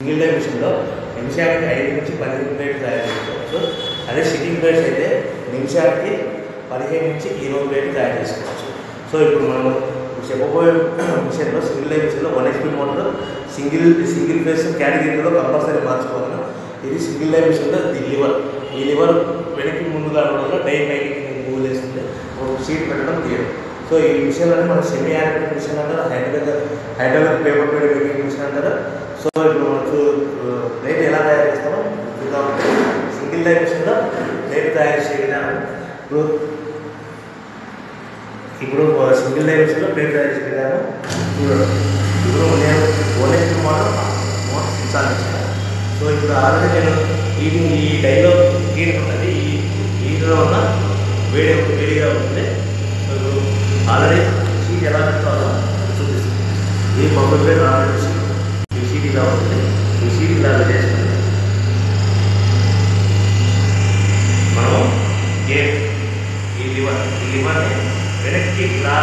Single die మిషన్లో నిమిషానికి 5 నుంచి 15 ప్లేట్లు తయారు చేసుకోవచ్చు. అదే సిట్టింగ్ ప్లేట్స్ అయితే నిమిషానికి 15 నుంచి 20 ప్లేట్లు తయారు చేసుకోవచ్చు. సో ఇప్పుడు మనం చెప్పబోయే మిషన్లో సింగిల్ డై మిషన్లో 1 HP మోటార్ సింగిల్ ఫేస్ కేటగిరీలో కంపల్సరీ మార్చుకోవాలి. ఇది సింగిల్ డై మిషన్లో ఈ లివర్ వెనక్కి ముందుగా వల్ల డై పైకి మూవ్ చేస్తుంది, ఒక షీట్ పెట్టడం తీయడం. సో ఈ మిషన్లోనే మనం సెమీ ఆటోమేటిక్ మిషన్ అంటారు, hydraulic paper plate making machine అంటారు. సో ఇప్పుడు మనం ప్లేట్ ఎలా తయారు చేస్తామో చూద్దాం. సింగిల్ డై మిషన్లో ప్లేట్ తయారు చేసే విధానం ఇప్పుడు సింగిల్ డై మిషన్లో ప్లేట్ తయారు చేసే విధానం చూడండి. ఇప్పుడు నేను 1 HP మోటార్ ఇన్స్టాల్ చేశాను. సో ఇప్పుడు ఆల్రెడీ నేను ఈ డైలో హీట్ ఉంటుంది, ఈ హీట్లో ఉన్న వేడిగా ఉంటుంది. సో ఇప్పుడు ఆల్రెడీ షీట్ ఎలా పెట్టుకోవాలో చూపిస్తుంది. ఇది బొబ్బర్ ప్లేట్ ఆల్రెడీ ఈ షీట్ ఇలా ఉంటుంది. ఈ షీట్ ఇలా చేసుకుంటే మనం ఈ లివర్ని వెనక్కి ఇలా